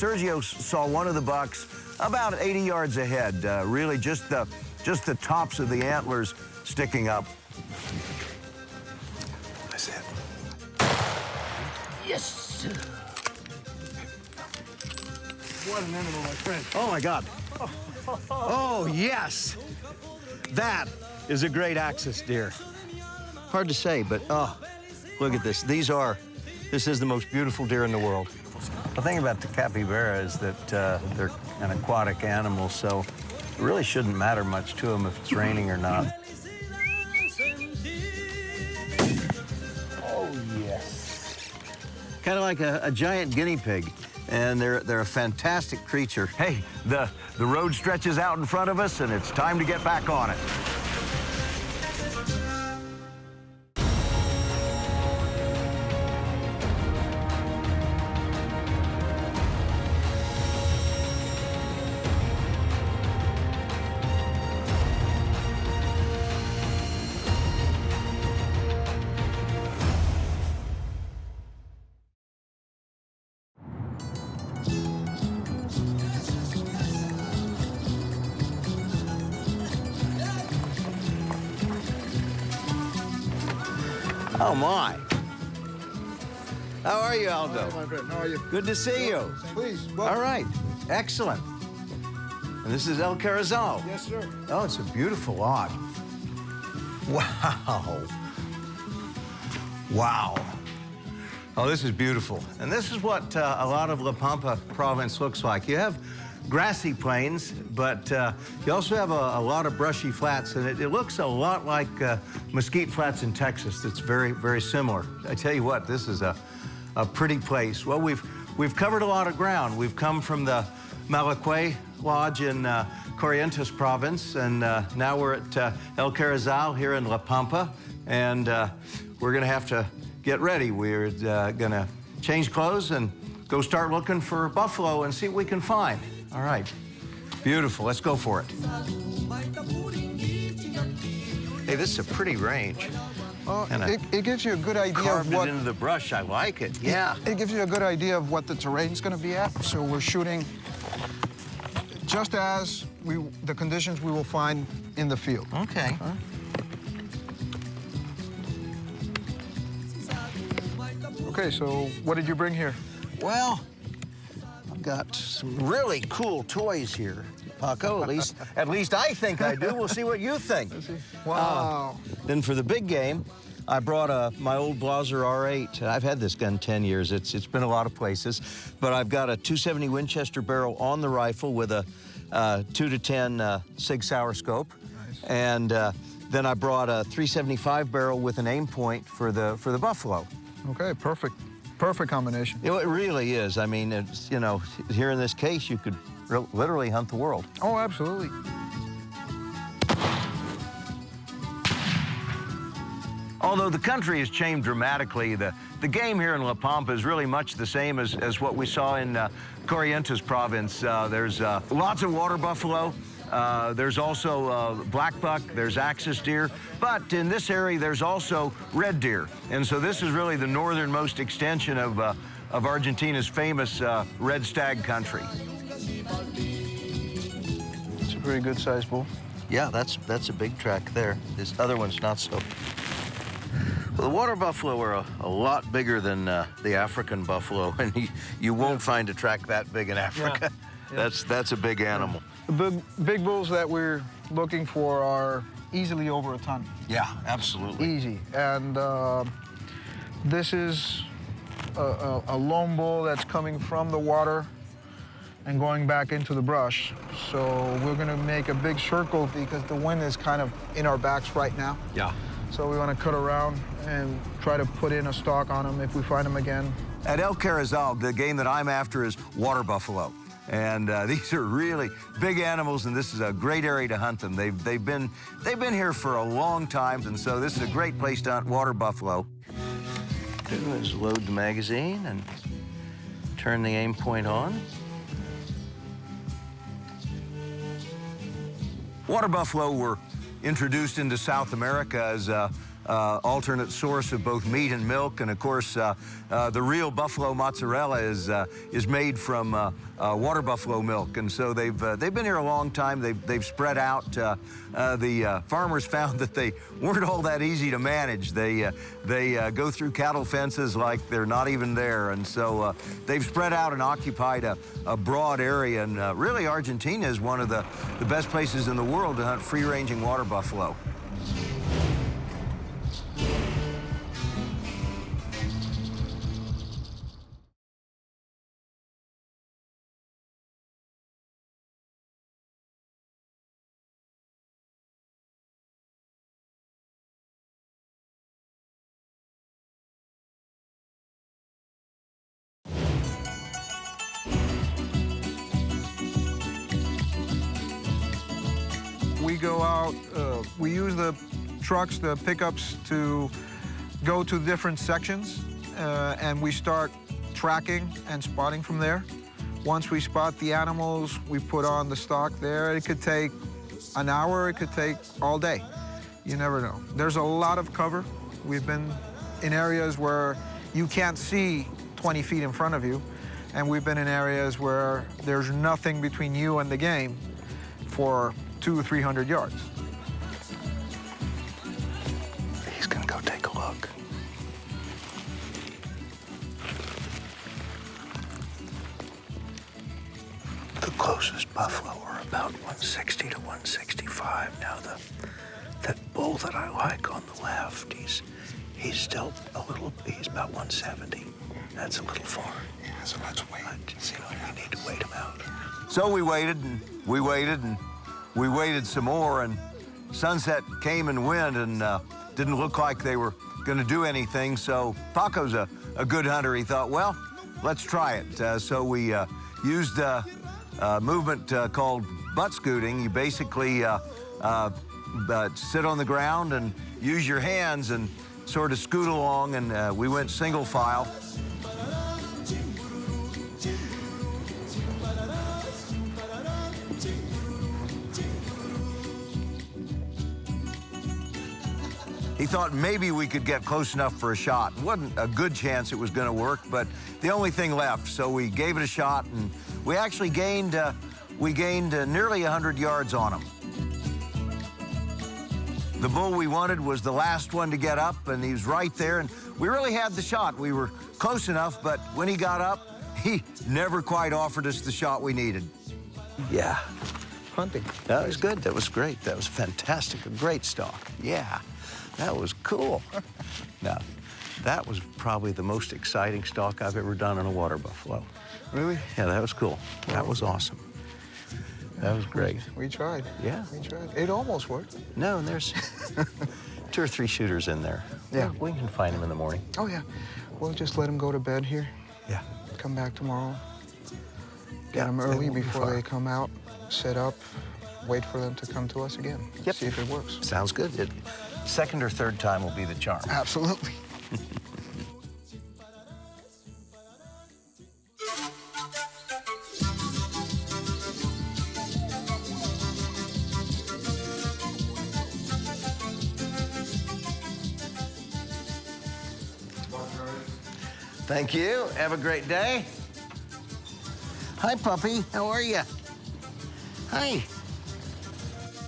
Sergio saw one of the bucks about 80 yards ahead, really just the tops of the antlers sticking up. That's it. Yes! What an animal, my friend. Oh, my God. Oh, yes! That is a great axis deer. Hard to say, but oh, look at this. This is the most beautiful deer in the world. The thing about the capybara is that they're an aquatic animal, so it really shouldn't matter much to them if it's raining or not. Oh, yes. Kind of like a giant guinea pig, and they're a fantastic creature. Hey, the road stretches out in front of us, and it's time to get back on it. Oh, my. How are you, Aldo? Hi, my friend. How are you? Good to see you. Please, All welcome. right. Excellent. And this is El Carrizal. Yes, sir. Oh, it's a beautiful lot. Wow. Wow. Oh, this is beautiful. And this is what a lot of La Pampa province looks like. You have grassy plains, but you also have a lot of brushy flats, and it looks a lot like Mesquite Flats in Texas. It's very, very similar. I tell you what, this is a pretty place. Well, we've covered a lot of ground. We've come from the Malaquay Lodge in Corrientes province, and now we're at El Carrizal here in La Pampa, and we're gonna have to get ready. We're gonna change clothes and go start looking for buffalo and see what we can find. All right, beautiful, let's go for it. Hey, this is a pretty range. It gives you a good idea of Carved what... it into the brush, I like it, yeah. It gives you a good idea of what the terrain's going to be at. So we're shooting just as the conditions we will find in the field. Okay. Okay, so what did you bring here? Well, I've got some really cool toys here, Paco. At least I think I do. We'll see what you think. Wow. Then for the big game, I brought my old Blaser R8. I've had this gun 10 years. It's been a lot of places, but I've got a .270 Winchester barrel on the rifle with a 2-to-10 Sig Sauer scope, Nice. and then I brought a .375 barrel with an aim point for the buffalo. Okay, perfect. Perfect combination. It really is. I mean, it's, you know, here in this case, you could literally hunt the world. Oh, absolutely. Although the country has changed dramatically, the game here in La Pampa is really much the same as what we saw in Corrientes province. There's lots of water buffalo. There's also black buck, there's axis deer, but in this area there's also red deer. And so this is really the northernmost extension of Argentina's famous red stag country. It's a pretty good sized bull. Yeah, that's a big track there. This other one's not so. Well, the water buffalo are a lot bigger than the African buffalo, and you won't find a track that big in Africa. Yeah. That's a big animal. The big bulls that we're looking for are easily over a ton. Yeah, absolutely. Easy. And this is a lone bull that's coming from the water and going back into the brush. So we're gonna make a big circle because the wind is kind of in our backs right now. Yeah. So we want to cut around and try to put in a stalk on them if we find them again. At El Carrizal, the game that I'm after is water buffalo. And these are really big animals, and this is a great area to hunt them. They've been here for a long time, and so this is a great place to hunt water buffalo. Do is load the magazine and turn the aim point on. Water buffalo were introduced into South America as a alternate source of both meat and milk. And of course, the real buffalo mozzarella is made from water buffalo milk. And so they've been here a long time. They've spread out. The farmers found that they weren't all that easy to manage. They go through cattle fences like they're not even there. And so they've spread out and occupied a broad area. And really, Argentina is one of the best places in the world to hunt free-ranging water buffalo. We go out, we use the trucks, the pickups, to go to different sections, and we start tracking and spotting from there. Once we spot the animals, we put on the stock there. It could take an hour, it could take all day. You never know. There's a lot of cover. We've been in areas where you can't see 20 feet in front of you, and we've been in areas where there's nothing between you and the game for 200 or 300 yards. He's gonna go take a look. The closest buffalo are about 160 to 165. Now that bull that I like on the left, he's still he's about 170. That's a little far. Yeah, so let's wait. We need to wait him out. So we waited and we waited and we waited some more, and sunset came and went, and didn't look like they were going to do anything. So Paco's a good hunter. He thought, well, let's try it. So we used a movement called butt scooting. You basically sit on the ground and use your hands and sort of scoot along, and we went single file. He thought maybe we could get close enough for a shot. It wasn't a good chance it was going to work, but the only thing left. So we gave it a shot, and we actually gained nearly 100 yards on him. The bull we wanted was the last one to get up, and he was right there, and we really had the shot. We were close enough, but when he got up, he never quite offered us the shot we needed. Yeah. Hunting. That was good. That was great. That was fantastic. A great stalk. Yeah. That was cool. Now, that was probably the most exciting stalk I've ever done on a water buffalo. Really? Yeah, that was cool. That was awesome. That was great. We tried. Yeah. We tried. It almost worked. No, and there's 2 or 3 shooters in there. Yeah. We can find them in the morning. Oh, yeah. We'll just let them go to bed here. Yeah. Come back tomorrow. Get Yeah, them they early won't be before far. they come out, set up, wait for them to come to us again. Yep. See if it works. Sounds good. Second or third time will be the charm. Absolutely. Thank you. Have a great day. Hi, puppy. How are you? Hi.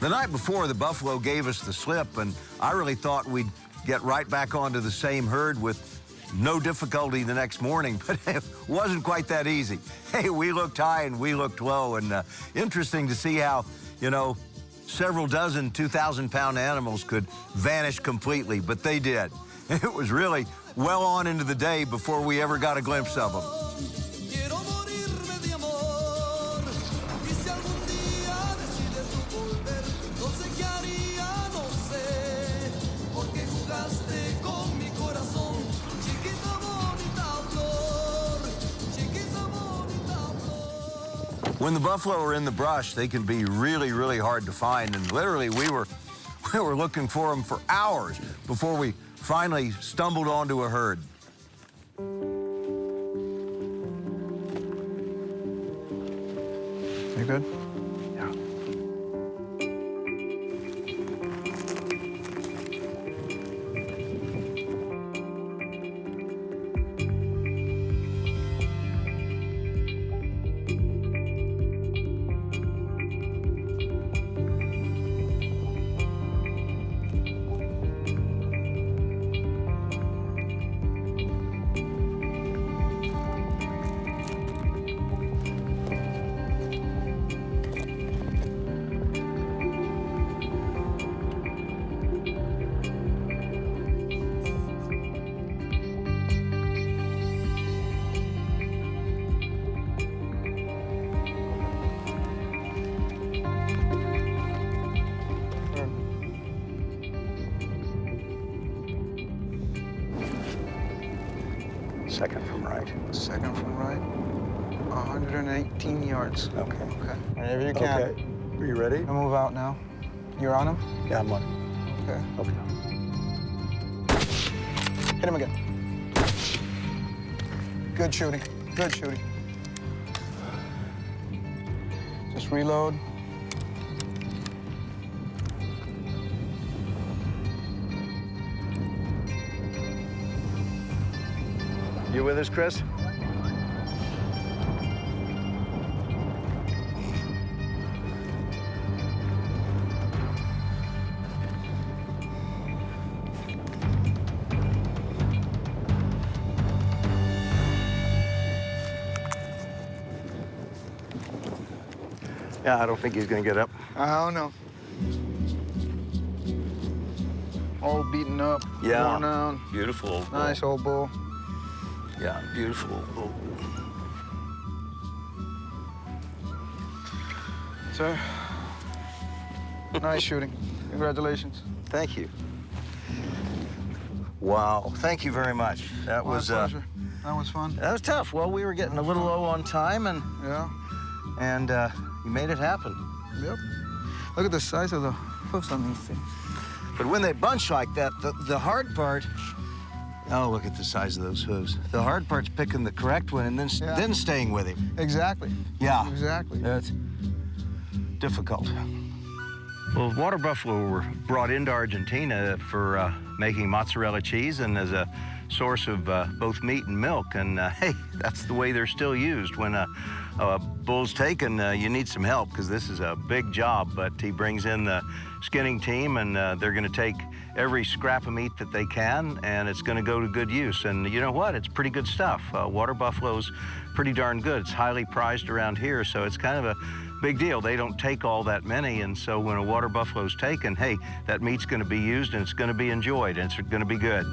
The night before, the buffalo gave us the slip, and I really thought we'd get right back onto the same herd with no difficulty the next morning, but it wasn't quite that easy. Hey, we looked high and we looked low, and interesting to see how, you know, several dozen 2,000-pound animals could vanish completely, but they did. It was really well on into the day before we ever got a glimpse of them. When the buffalo are in the brush, they can be really, really hard to find, and literally we were looking for them for hours before we finally stumbled onto a herd. You good? Yeah. Second from right. Second from right. 118 yards. Okay. Okay. Whenever you can. Okay. Are you ready? I'll move out now. You're on him? Yeah, I'm on. Okay. Okay. Hit him again. Good shooting. Good shooting. Just reload. You with us, Chris? Yeah, I don't think he's gonna get up. I don't know. All beaten up, Yeah. worn down. Beautiful old bull. Nice old bull. Yeah, beautiful old bull. Sir, nice shooting. Congratulations. Thank you. Wow, thank you very much. That My was pleasure. That was fun. that was tough. Well, we were getting a little low on time, and Yeah. you made it happen. Yep. Look at the size of the hoofs on these things. But when they bunch like that, the hard part. Oh, look at the size of those hooves. The hard part's picking the correct one and then staying with him. Exactly. Yeah. Exactly. That's difficult. Well, water buffalo were brought into Argentina for making mozzarella cheese and as a source of both meat and milk. And hey, that's the way they're still used. When a bull's taken, you need some help because this is a big job. But he brings in the skinning team, and they're going to take every scrap of meat that they can, and it's going to go to good use. And you know what? It's pretty good stuff. Water buffalo's pretty darn good. It's highly prized around here, so it's kind of a big deal. They don't take all that many, and so when a water buffalo's taken, hey, that meat's going to be used, and it's going to be enjoyed, and it's going to be good.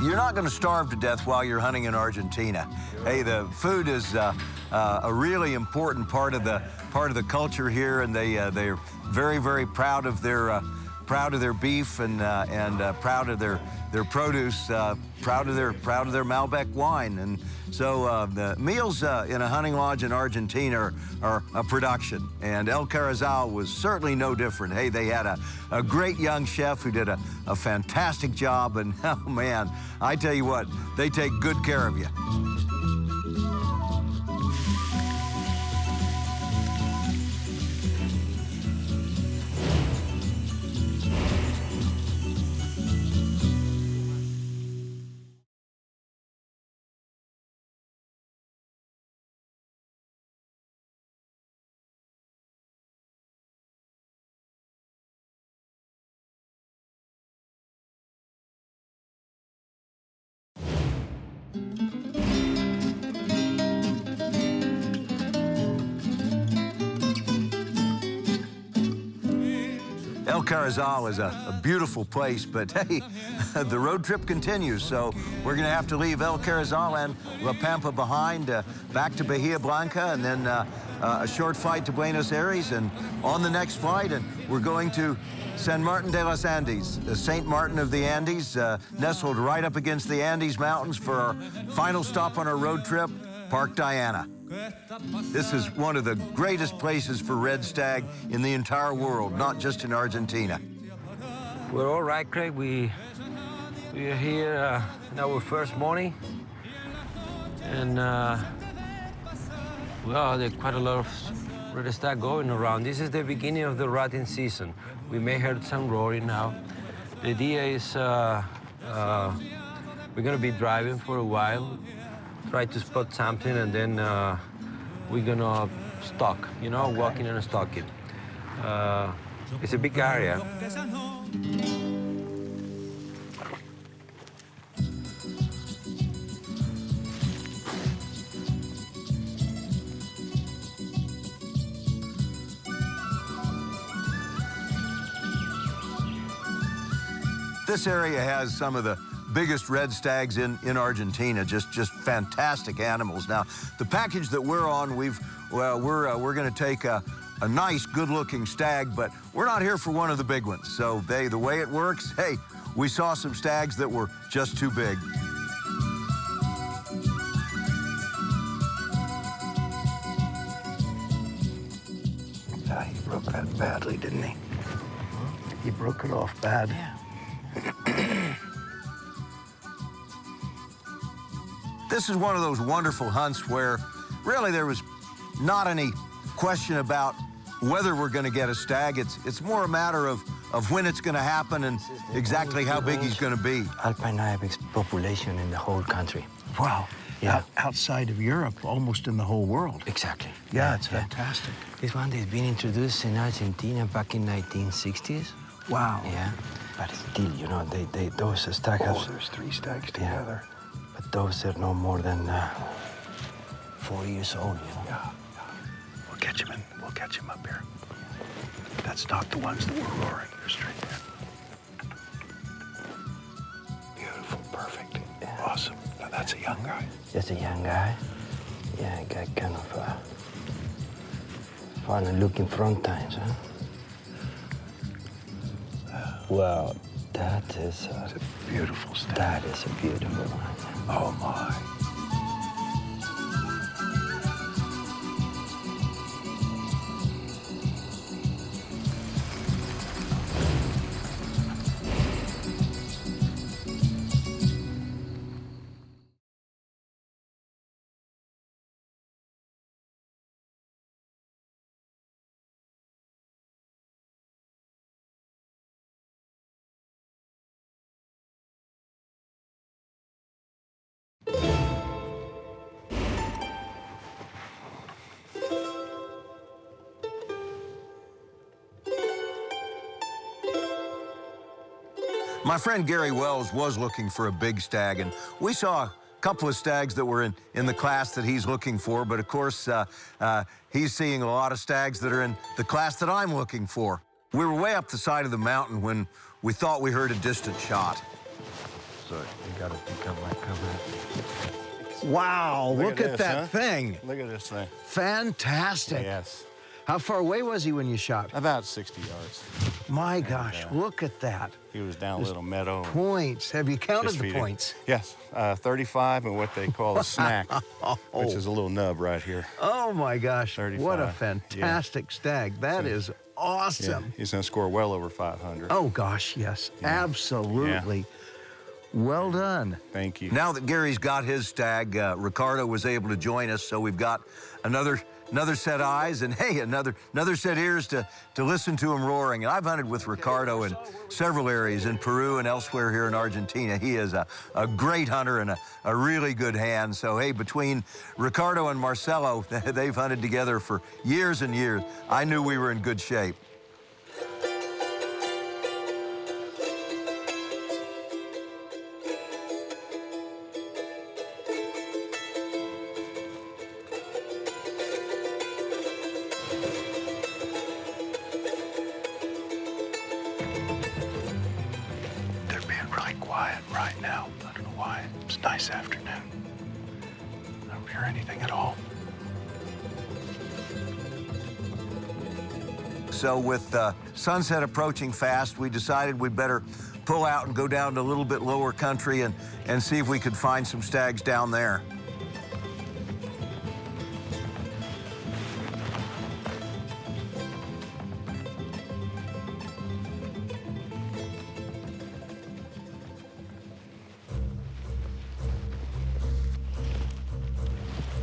You're not going to starve to death while you're hunting in Argentina. Hey, the food is a really important part of the culture here, and they're very, very proud of their beef and proud of their produce, proud of their Malbec wine. And so the meals in a hunting lodge in Argentina are a production, and El Carrizal was certainly no different. Hey, they had a great young chef who did a fantastic job, and oh man, I tell you what, they take good care of you. El Carrizal is a beautiful place, but hey, the road trip continues, so we're going to have to leave El Carrizal and La Pampa behind, back to Bahia Blanca, and then a short flight to Buenos Aires, and on the next flight, and we're going to San Martin de los Andes, the St. Martin of the Andes, nestled right up against the Andes Mountains for our final stop on our road trip, Park Diana. This is one of the greatest places for red stag in the entire world, not just in Argentina. We're all right, Craig. We are here in our first morning, and well, there's quite a lot of red stag going around. This is the beginning of the rutting season. We may hear some roaring now. The idea is we're going to be driving for a while, try to spot something, and then we're going to stalk, you know, Okay. walking and stalking. It's a big area. This area has some of the biggest red stags in Argentina, just fantastic animals. Now, the package that we're on, we're going to take a a nice, good-looking stag, but we're not here for one of the big ones. So the way it works, hey, we saw some stags that were just too big. He broke that badly, didn't he? He broke it off bad. Yeah. This is one of those wonderful hunts where really there was not any question about whether we're going to get a stag. It's more a matter of when it's going to happen and exactly how big he's going to be. Alpine ibex population in the whole country. Wow. Yeah. Outside of Europe, almost in the whole world. Exactly. Yeah, it's fantastic. This one has been introduced in Argentina back in 1960s. Wow. Yeah. But still, you know, those stags have... Oh, there's 3 stags together. But those are no more than 4 years old, you know. Yeah. We'll catch him up here. That's not the ones that were roaring. They're straight there. Beautiful, perfect, awesome. Now that's a young guy. Just a young guy. Yeah, a guy kind of fun and looking front times, huh? Wow, that is It's a beautiful stag. that is a beautiful one. Oh my. My friend Gary Wells was looking for a big stag, and we saw a couple of stags that were in the class that he's looking for, but of course, he's seeing a lot of stags that are in the class that I'm looking for. We were way up the side of the mountain when we thought we heard a distant shot. So you gotta pick up my camera. Wow, look at this, that huh? thing. Look at this thing. Fantastic. Yes. How far away was he when you shot? About 60 yards. My gosh, look at that. He was down a little meadow. and Points. Have you counted just the feeding. points? Yes. 35 and what they call a snack, which is a little nub right here. Oh my gosh, 35. what a fantastic stag. That is Yeah. awesome. He's going to score well over 500. Oh gosh, yes, absolutely. Well done. Thank you. Now that Gary's got his stag, Ricardo was able to join us, so we've got another set of eyes and, hey, another set of ears to listen to him roaring. And I've hunted with Ricardo in several areas in Peru and elsewhere here in Argentina. He is a great hunter and a really good hand. So, hey, between Ricardo and Marcelo, they've hunted together for years and years. I knew we were in good shape. They're being really quiet right now. I don't know why. It's a nice afternoon. I don't hear anything at all. So with sunset approaching fast, we decided we'd better pull out and go down to a little bit lower country and see if we could find some stags down there.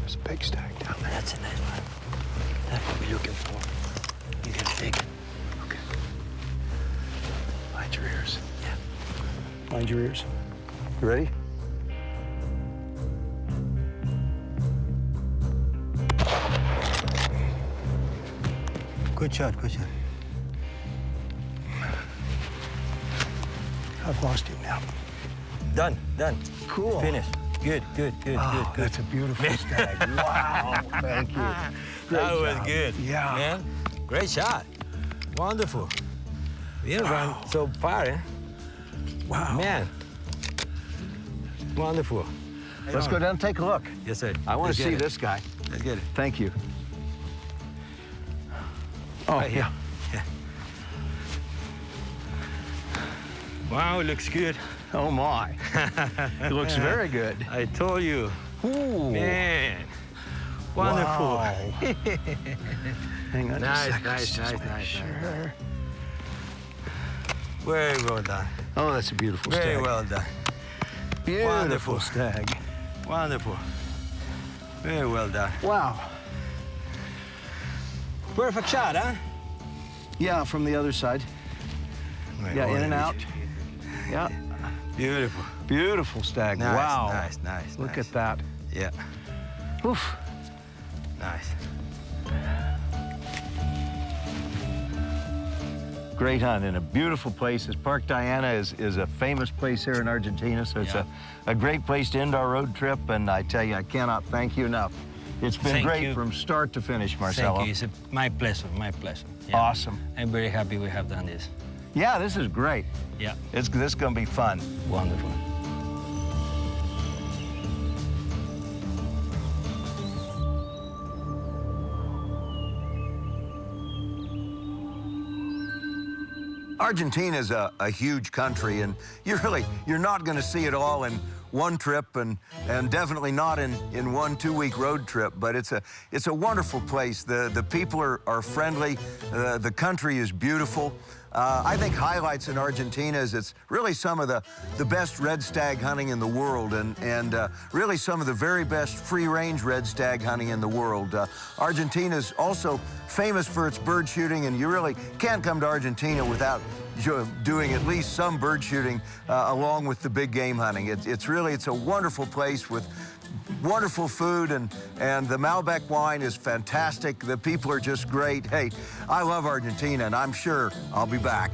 There's a big stag down there. That's a nice one. That's what we're looking for. You can take it. Okay. Mind your ears. Yeah. Mind your ears. You ready? Good shot, good shot. I've lost him now. Done. Cool. Finished. Good. Oh, that's a beautiful stag. Wow, thank you. That Great was job. good. Yeah. Man, great shot. Wonderful. We didn't run so far, eh? Wow. Man. Wonderful. Let's go down and take a look. Yes, sir. I want Let's to get see it. this guy. Let's get it. Thank you. Oh, Right here. yeah. Wow, it looks good. Oh, my. It looks very good. I told you. Ooh. Man. Wonderful. Wow. Hang on Nice, a second. nice, Let's just nice, make nice, sure. Very well done. Oh, that's a beautiful Very stag. well done. Beautiful Wonderful. stag. Wonderful. Very well done. Wow. Perfect shot, huh? Yeah, from the other side. Yeah, in and out. Yeah. Beautiful. Beautiful stag. Nice, Wow. nice, nice. Look nice. at that. Yeah, Oof. nice. Great hunt in a beautiful place. This Park Diana is a famous place here in Argentina, so it's Yeah. a great place to end our road trip, and I tell you, I cannot thank you enough. It's been Thank great you. from start to finish, Marcelo. Thank you. It's my pleasure, my pleasure. Yeah. Awesome. I'm very happy we have done this. Yeah, this is great. Yeah, This is going to be fun. wonderful. Argentina is a huge country, and you're not going to see it all in one trip, and definitely not in 1 2-week road trip. But it's a wonderful place. The people are friendly. The country is beautiful. I think highlights in Argentina is it's really some of the best red stag hunting in the world, and really some of the very best free-range red stag hunting in the world. Argentina is also famous for its bird shooting, and you really can't come to Argentina without doing at least some bird shooting along with the big game hunting. It's a wonderful place with wonderful food, and the Malbec wine is fantastic. The people are just great. Hey, I love Argentina, and I'm sure I'll be back.